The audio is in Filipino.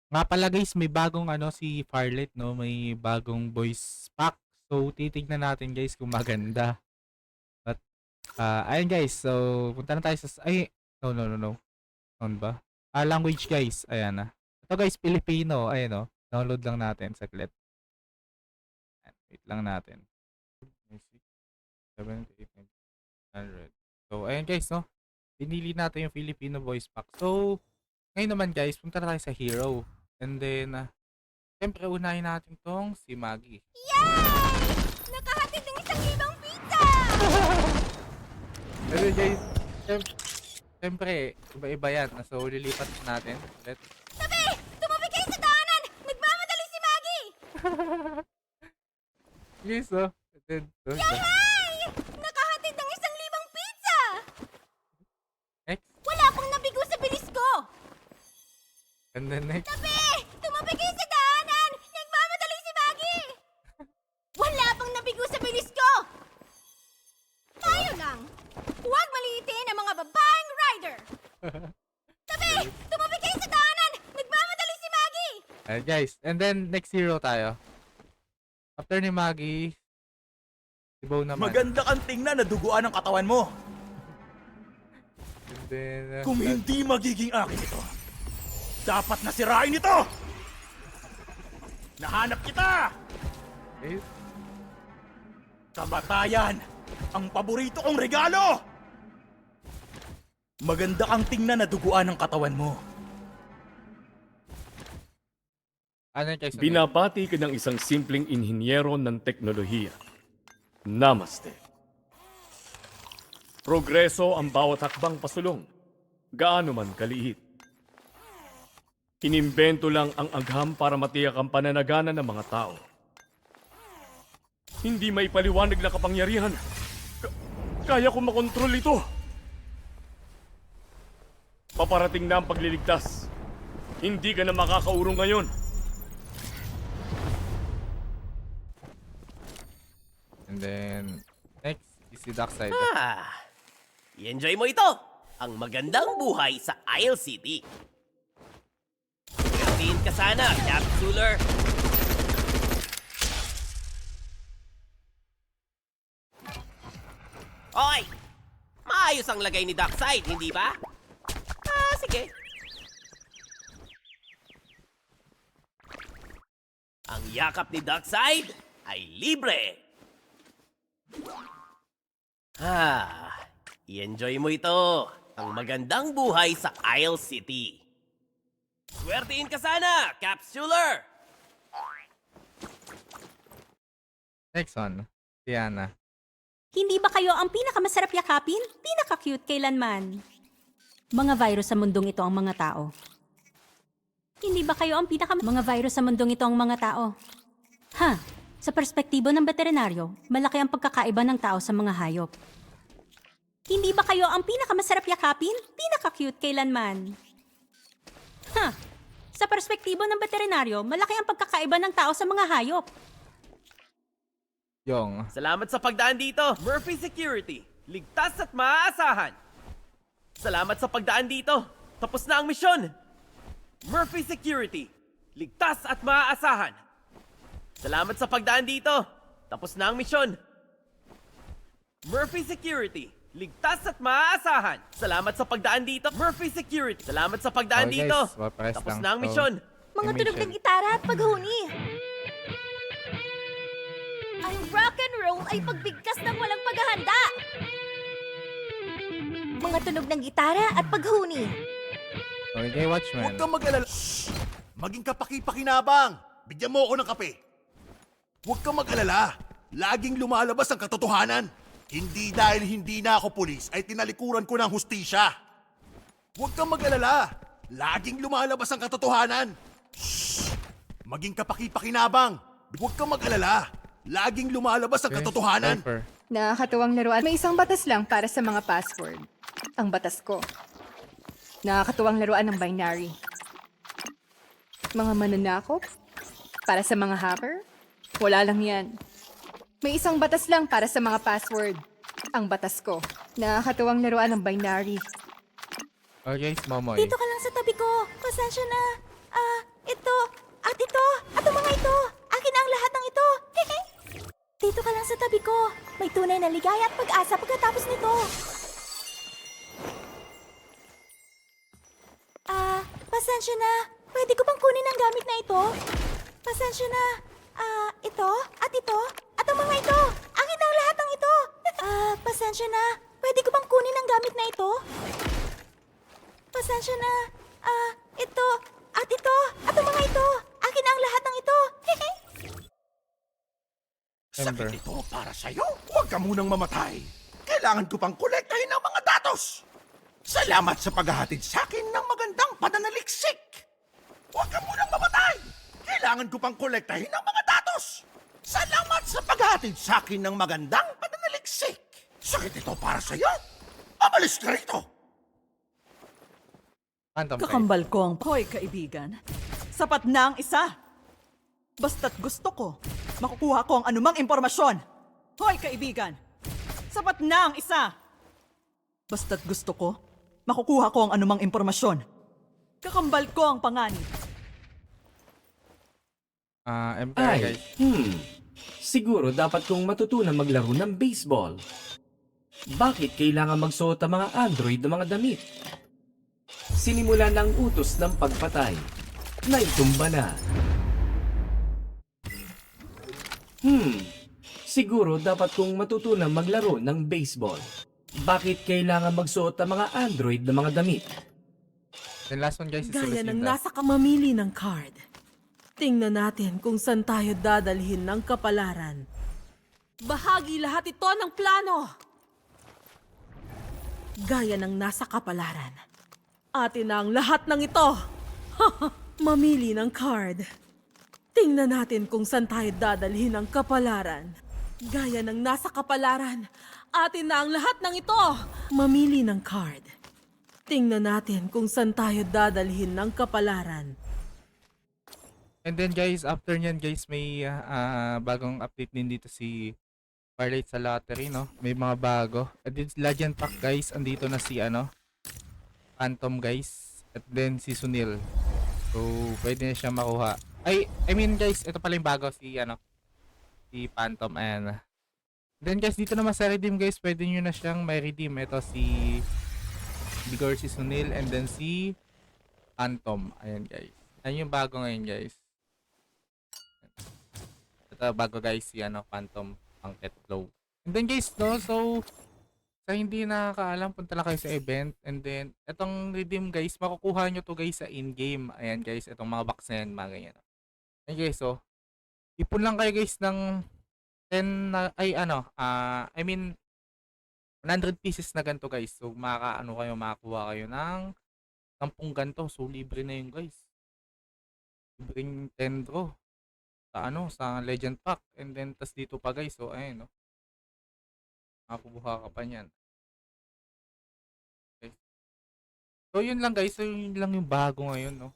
Nga pala guys, may bagong ano si Farlet, no? May bagong voice pack. So, titignan natin guys kung maganda. But, ayun guys. So, punta na tayo sa... Ay, no, no, no, no. On ba? Language guys. Ayan na. Ito guys, Filipino. Ayan o. Download lang natin. Saglit. Ayan, wait lang natin. 7, 8, 900. So, ayan guys, no? Pinili natin yung Filipino voice pack. So, ngayon naman guys, punta na tayo sa hero. And then, siyempre unahin natin tong si Maggie. Yay! Nakahatid ng 1,000 pizza! Pero guys, siyempre, iba-iba yan. So, lilipat natin. Ulit. Tabi! Tumabi kayo sa daanan! Nagmamadali si Maggie! Yes, oh. And then, Yay! Nakahatid ng 1,000 pizza! next. Wala pang nabigo sa bilis ko! And then next. Tabi! Tumabi kayo sa daanan! Nagmamadali si Maggie! Wala pang nabigo sa bilis ko! Tayo lang! Huwag maliitin ang mga babaeng rider! Tabi! Tumabi kayo sa daanan! Nagmamadali si Maggie! Alright guys, and then next hero tayo. After ni Maggie, si Bo naman. Maganda kang tingnan na duguan ang katawan mo. And then, Kung hindi magiging akin ito, dapat na sirain ito! Nahanap kita! okay. Kamatayan! Ang paborito kong regalo! Maganda kang tingnan na duguan ang katawan mo. Ano yung guys? Binabati ka ng isang simpleng inhinyero ng teknolohiya. Namaste. Progreso ang bawat hakbang pasulong, gaano man kaliit. Inimbento lang ang agham para matiyak ang pananagana ng mga tao. Hindi may paliwanag na kapangyarihan. Kaya kong makontrol ito. Paparating na ang pagliligtas. Hindi ka na makakaurong ngayon. And then, next is si Darkseid. I-enjoy mo ito! Ang magandang buhay sa Isle City. Pagkatiin ka sana, Capsuler. Okay! Maayos ang lagay ni Darkseid, hindi ba? Sige. Ang yakap ni Darkseid ay libre. I-enjoy mo ito. Ang magandang buhay sa Isle City. Swertiin ka sana, Capsuler! Next one, si Ana. Hindi ba kayo ang pinakamasarap yakapin? Pinaka-cute kailanman. Mga virus sa mundong ito ang mga tao. Hindi ba kayo ang mga virus sa mundong ito ang mga tao? Sa perspektibo ng veterinaryo, malaki ang pagkakaiba ng tao sa mga hayop. Hindi ba kayo ang pinakamasarap yakapin? Pinaka-cute kailanman. Sa perspektibo ng veterinaryo, malaki ang pagkakaiba ng tao sa mga hayop. Yung. Salamat sa pagdaan dito, Murphy Security. Ligtas at maaasahan. Salamat sa pagdaan dito. Tapos na ang misyon. Murphy Security. Ligtas at maaasahan. Salamat sa pagdaan dito. Tapos na ang misyon. Murphy Security. Ligtas at maaasahan. Salamat sa pagdaan dito, Murphy Security. Salamat sa pagdaan Okay, dito. guys, mapares Tapos lang. na ang So, misyon. Mga tunog mission. ng gitara at paghuni. Ang rock and roll ay pagbigkas ng walang paghahanda. Mga tunog ng gitara at paghuni. Okay, Watchman. Huwag kang mag-alala. Shh! Maging kapaki-pakinabang. Bigyan mo ako ng kape. Huwag kang mag-alala. Laging lumalabas ang katotohanan. Hindi dahil hindi na ako pulis ay tinalikuran ko ng hustisya. Huwag kang mag-alala. Laging lumalabas ang katotohanan. Shh! Maging kapaki-pakinabang. Huwag kang mag-alala. Laging lumalabas ang Okay, katotohanan. Sniper. Nakakatuwang laruan. May isang batas lang para sa mga password. Ang batas ko. Nakakatuwang laruan ng binary. Mga mananakop? Para sa mga hacker? Wala lang yan. May isang batas lang para sa mga password. Ang batas ko. Nakakatuwang laruan ng binary. Okay, Momoy. Dito ka lang sa tabi ko. Pasensya na. Ito, at ito, at ang mga ito. Akin ang lahat ng ito. Dito ka lang sa tabi ko. May tunay na ligaya at pag-asa pagkatapos nito. Pasensya na. Pwede ko bang kunin ang gamit na ito? Pasensya na. Ito, at ang mga ito. Akin ang lahat ng ito. Pasensya na. Pwede ko bang kunin ang gamit na ito? Pasensya na. Ito, at ang mga ito. Akin ang lahat ng ito. Ember. Sakit ito para sa'yo. Huwag ka munang mamatay. Kailangan ko pang kolektahin ang mga datos. Salamat sa paghahatid sa akin ng magandang pananaliksik. Huwag ka munang mamatay. Kailangan ko pang kolektahin ang mga datos. Salamat sa paghahatid sa akin ng magandang pananaliksik. Sakit ito para sa'yo. Amalis ka rito. Phantom Thread. Kakambal ko ang hoy, kaibigan. Sapat na ang isa. Basta't gusto ko, makukuha ko ang anumang impormasyon. Hoy, kaibigan. Sapat na ang isa. Basta't gusto ko, makukuha ko ang anumang impormasyon. Kakambal ko ang panganib. Ember, Ay, guys. siguro dapat kong matutunan maglaro ng baseball. Bakit kailangan magsuot ang mga android ng mga damit? Sinimula ng utos ng pagpatay. Naitumba na. Siguro dapat kong matutunan maglaro ng baseball. Bakit kailangan magsuot ang mga android ng mga damit? Then last one, guys, is Gaya ng Lucinda. nasa kamamili ng card. Tingnan natin kung saan tayo dadalhin ng kapalaran. Bahagi lahat ito ng plano. Gaya ng nasa kapalaran. Atin na ang lahat ng ito. Mamili ng card. Tingnan natin kung saan tayo dadalhin ng kapalaran. Gaya ng nasa kapalaran. Atin na ang lahat ng ito. Mamili ng card. Tingnan natin kung saan tayo dadalhin ng kapalaran. And then guys, after nyan guys, may bagong update din dito si Firelight sa lottery, no? May mga bago. At this Legend Pack guys, andito na si Phantom guys. At then si Sunil. So, pwede na siya makuha. I mean guys, ito pala yung bago si si Phantom and then guys, dito naman sa redeem guys, pwede nyo na siyang may redeem. Ito si Bigor, si Sunil, and then si Phantom. Ayan guys. Ayan yung bago ngayon guys. Ito bago guys si Phantom ang Flow. And then guys, no, so sa hindi nakakaalam, punta lang kayo sa event, and then etong redeem guys, makukuha nyo to guys sa in-game. Ayan guys, itong mga box na yan, mga ganyan. Ayan guys, so ipon lang kayo guys ng 10 na, I mean 100 pieces na ganito guys. So makakuha kayo ng 10 ganito. So libre na yun guys. Libreng 10 draw sa Legend Pack, and then tas dito pa guys, so ayun, no, makakuha ka pa niyan. Okay. So yun lang guys, so yun lang yung bago ngayon, no.